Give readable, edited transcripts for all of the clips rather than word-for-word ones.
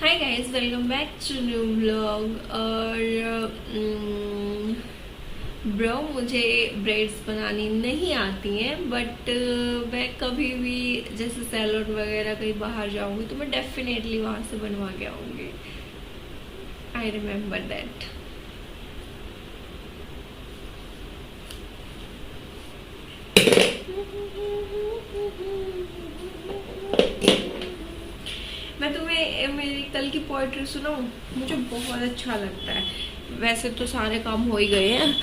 Hi guys, welcome back to new blog. और bro, मुझे breads बनानी नहीं आती हैं, बट मैं कभी भी जैसे सैलून वगैरह कहीं बाहर जाऊंगी तो मैं डेफिनेटली वहां से बनवा के आऊंगी। I remember that. मैं तुम्हें मेरी कल की पोएट्री सुनाऊं? मुझे बहुत अच्छा लगता है। वैसे तो सारे काम हो ही गए हैं।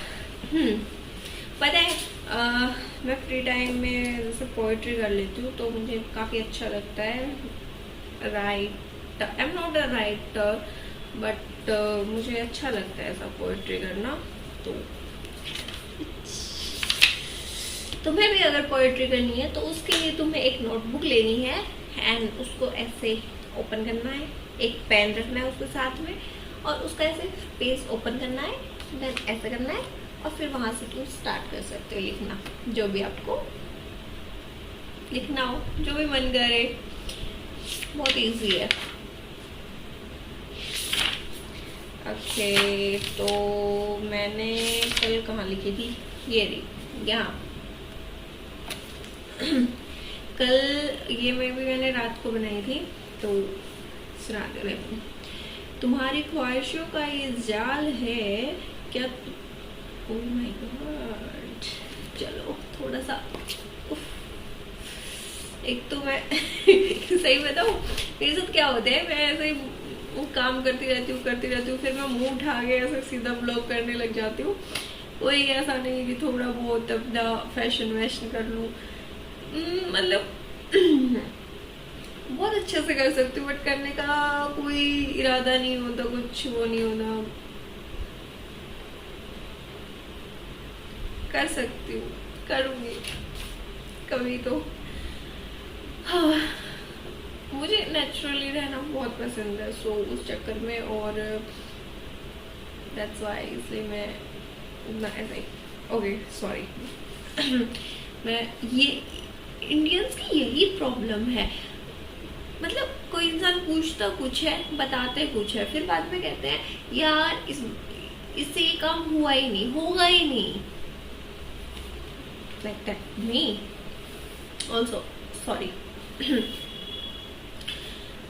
पता है, मैं फ्री टाइम में जैसे पोएट्री कर लेती हूँ तो मुझे काफ़ी अच्छा लगता है। Right, I am not a writer, but मुझे अच्छा लगता है ऐसा पोएट्री करना। तो तुम्हें भी अगर पोएट्री करनी है तो उसके लिए तुम्हें एक नोटबुक लेनी है एंड उसको ऐसे ओपन करना है, एक पेन रखना है उसके साथ में और उसका ऐसे पेज ओपन करना है, देन ऐसे करना है और फिर वहां से तुम स्टार्ट कर सकते हो लिखना, जो भी आपको लिखना हो, जो भी मन करे। बहुत इजी है। ओके, तो मैंने कल कहाँ लिखी थी? ये रही यहाँ। कल ये मैंने रात को बनाई थी, तो सुना दे रहे हूँ। तुम्हारी ख्वाहिशों का ये जाल है क्या? ओह माय गॉड, चलो थोड़ा सा एक तो मैं सही बताऊँ, मेरे साथ क्या होता है, मैं ऐसे ही काम करती रहती हूँ, फिर मैं मुंह उठा के ऐसे सीधा ब्लॉग करने लग जाती हूँ। कोई ऐसा नहीं है कि थोड़ा बहुत अपना फैशन वैशन कर लूँ, मतलब बहुत अच्छे से कर सकती हूँ, बट करने का कोई इरादा नहीं होता, कुछ वो नहीं होता। कर सकती हूँ, करूँगी कभी तो। हाँ, मुझे नेचुरली रहना बहुत पसंद है, सो उस चक्कर में, और दैट्स व्हाई, इसलिए मैं ऐसे ही। Okay sorry. मैं ये इंडियंस की यही प्रॉब्लम है, मतलब कोई इंसान पूछता कुछ है, बताते कुछ है, फिर बाद में कहते हैं यार इससे ये काम हुआ ही नहीं, होगा ही नहीं। Like that me also, sorry.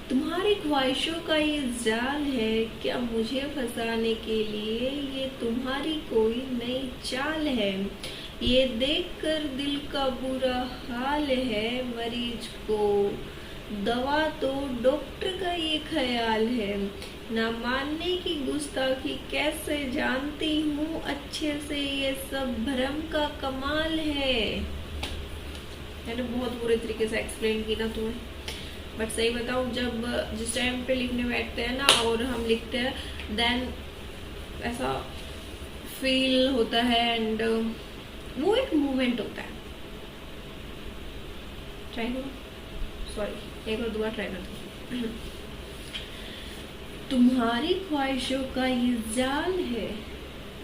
तुम्हारी ख्वाहिशों का ये जाल है क्या मुझे फंसाने के लिए, ये तुम्हारी कोई नई चाल है। ये देखकर दिल का बुरा हाल है, मरीज को दवा तो डॉक्टर का ये ख्याल है। ना मानने की गुस्ताखी कैसे जानती हूँ अच्छे से, ये सब भ्रम का कमाल है। मैंने बहुत बुरे तरीके से एक्सप्लेन की ना तुम्हें, बट सही बताऊँ, जब जिस टाइम पे लिखने बैठते हैं ना और हम लिखते हैं, देन ऐसा फील होता है एंड वो एक मोमेंट होता है। ट्राई करो, सॉरी, एक और दोबारा ट्राई करते हैं। तुम्हारी ख्वाहिशों का ये जाल है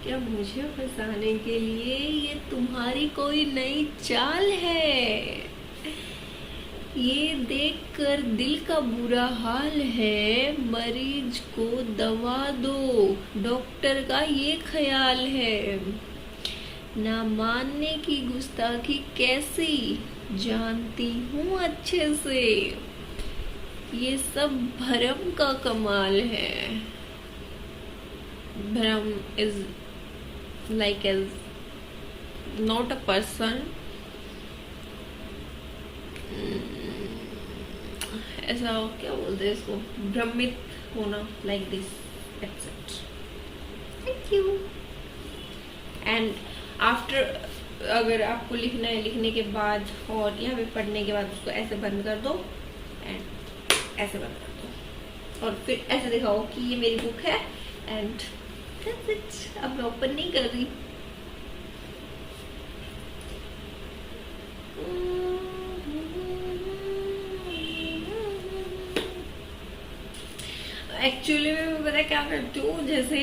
क्या मुझे फंसाने के लिए, ये तुम्हारी कोई नई चाल है। ये देखकर दिल का बुरा हाल है, मरीज को दवा दो डॉक्टर का ये ख्याल है। ना मानने की गुस्ताखी कैसी जानती हूँ अच्छे से, ये सब भ्रम का कमाल है। भ्रम is like as not a person, ऐसा क्या बोलते हैं इसको, भ्रमित होना, like this, except. Thank you. And after, अगर आपको लिखना है, लिखने के बाद और यहाँ पे पढ़ने के बाद उसको ऐसे बंद कर दो एंड ऐसे बंद कर दो और फिर ऐसे दिखाओ कि ये मेरी बुक है एंड दैट्स इट। अब मैं ओपन नहीं कर रही। एक्चुअली मैं पता क्या करती हूँ, जैसे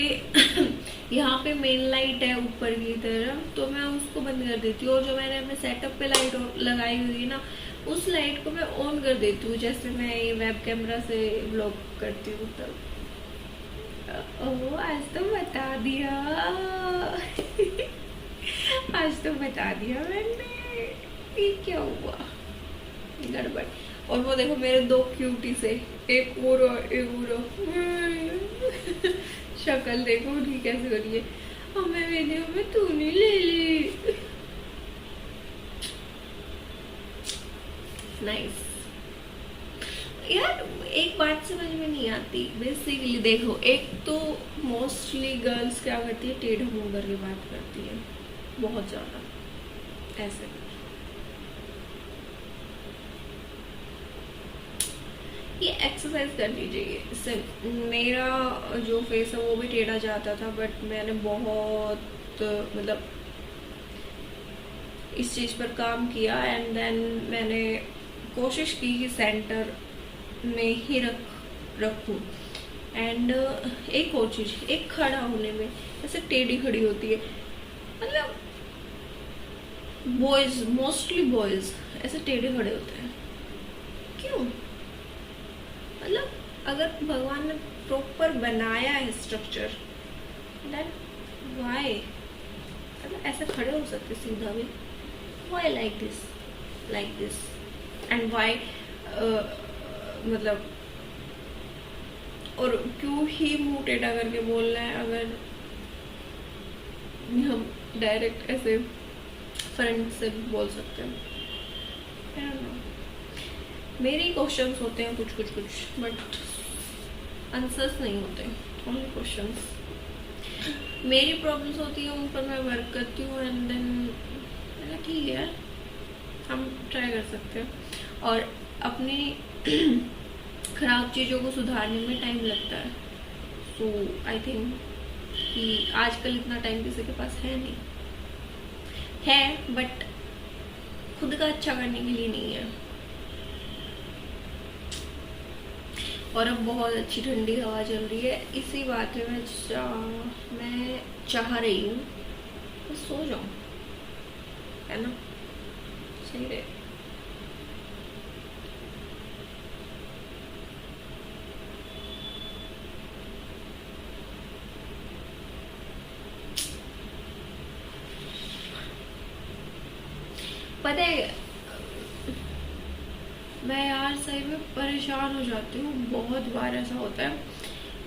यहाँ पे मेन लाइट है ऊपर की तरफ, तो मैं उसको बंद कर देती हूँ, और जो मैंने अपने सेटअप पे लाइट लगाई हुई है ना, उस लाइट को मैं ऑन कर देती हूँ, जैसे मैं ये वेब कैमरा से व्लॉग करती हूँ तब। ओह, आज तो बता दिया। आज तो बता दिया मैंने। ये क्या हुआ, गड़बड़। और वो देखो मेरे दो क्यूटी से, एक और एक और। शक्ल देखो उनकी कैसे हो रही है। हमें वीडियो में तूने ले ली। नाइस। यार एक बात समझ में नहीं आती बेसिकली, देखो एक तो मोस्टली गर्ल्स क्या करती है, टेढ़ा मुंह करके बात करती है बहुत ज्यादा ऐसे। ये एक्सरसाइज करनी चाहिए इससे। मेरा जो फेस है वो भी टेढ़ा जाता था, बट मैंने बहुत मतलब इस चीज़ पर काम किया, एंड देन मैंने कोशिश की कि सेंटर में ही रखूं। एंड एक और चीज़, एक खड़ा होने में ऐसे टेढ़ी खड़ी होती है, मतलब बॉयज, मोस्टली बॉयज ऐसे टेढ़े खड़े होते हैं, क्यों? मतलब अगर भगवान ने प्रॉपर बनाया है स्ट्रक्चर, देन व्हाई? मतलब ऐसे खड़े हो सकते सीधा भी, why like this and why, मतलब और क्यों ही मुंह टेढ़ा करके बोलना है, अगर हम डायरेक्ट ऐसे फ्रंट से बोल सकते हैं। मेरे क्वेश्चंस होते हैं कुछ, बट आंसर्स नहीं होते, ओनली क्वेश्चंस। मेरी प्रॉब्लम्स होती हैं, उन पर मैं वर्क करती हूँ, एंड देन ठीक है हम ट्राई कर सकते हैं। और अपनी खराब चीज़ों को सुधारने में टाइम लगता है, सो आई थिंक कि आजकल इतना टाइम किसी के पास है नहीं, है बट खुद का अच्छा करने के लिए नहीं है। और अब बहुत अच्छी ठंडी हवा चल रही है, इसी बात में मैं चाह रही हूँ तो सो जाऊँ, है ना? सही रहे। पता है मैं यार सही में परेशान हो जाती हूँ, बहुत बार ऐसा होता है।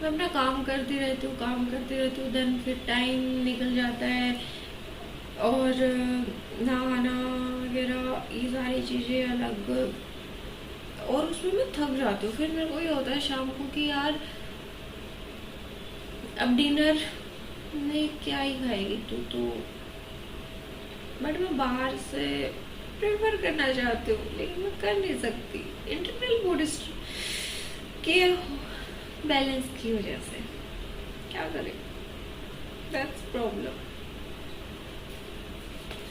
मैं अपना काम करती रहती हूँ, देन फिर टाइम निकल जाता है, और नहाना वगैरह ये सारी चीज़ें अलग, और उसमें मैं थक जाती हूँ। फिर मेरे को ये होता है शाम को कि यार अब डिनर में क्या ही खाएगी तू, तो बट मैं बाहर से प्रेफर करना चाहती हूँ, लेकिन मैं कर नहीं सकती इंटरनल बॉडी के बैलेंस की वजह से। क्या करें, दैट्स प्रॉब्लम।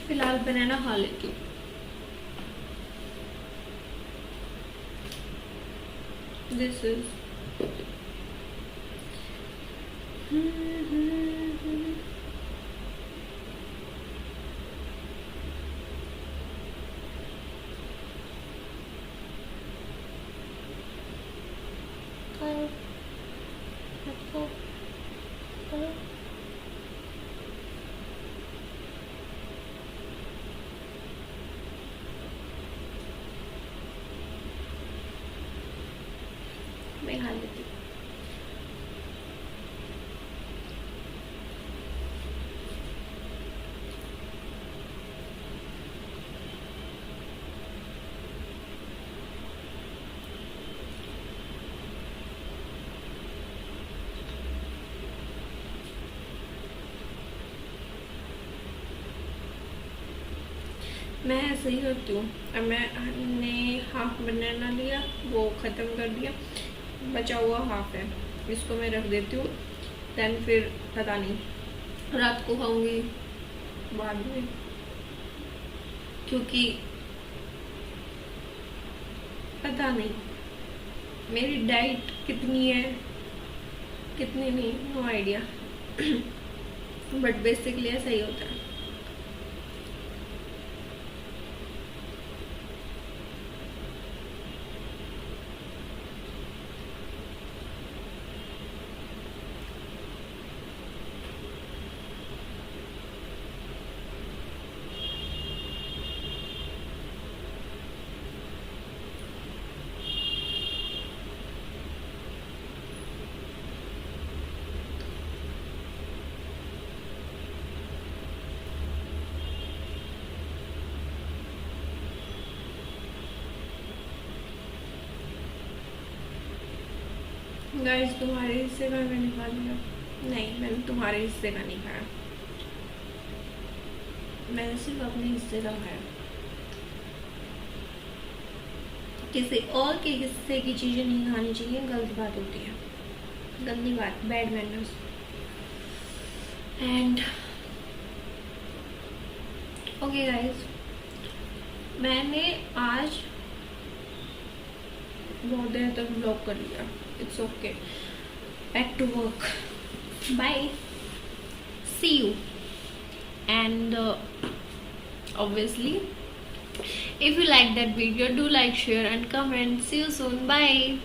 फिलहाल बनाना खा लेती हूँ। दिस इज मैं खा लेती हूँ। मैं ऐसे ही करती हूँ। अब मैंने हाफ बनाना लिया, वो ख़त्म कर दिया, बचा हुआ हाफ है, इसको मैं रख देती हूँ। देन फिर पता नहीं रात को खाऊंगी बाद में, क्योंकि पता नहीं मेरी डाइट कितनी है कितनी नहीं, नो आइडिया। बट बेसिकली ऐसा ही होता है। गाइस तुम्हारे हिस्से का मैंने खा लिया। नहीं, मैंने तुम्हारे हिस्से का नहीं खाया, मैंने सिर्फ अपने हिस्से का खाया। किसी और के हिस्से की चीजें नहीं खानी चाहिए, गलत बात होती है, गंदी बात, bad manners. And okay guys, मैंने आज बहुत देर तक ब्लॉग कर लिया। It's okay, back to work, bye, see you. And obviously, if you like that video, do like, share and comment. See you soon, bye.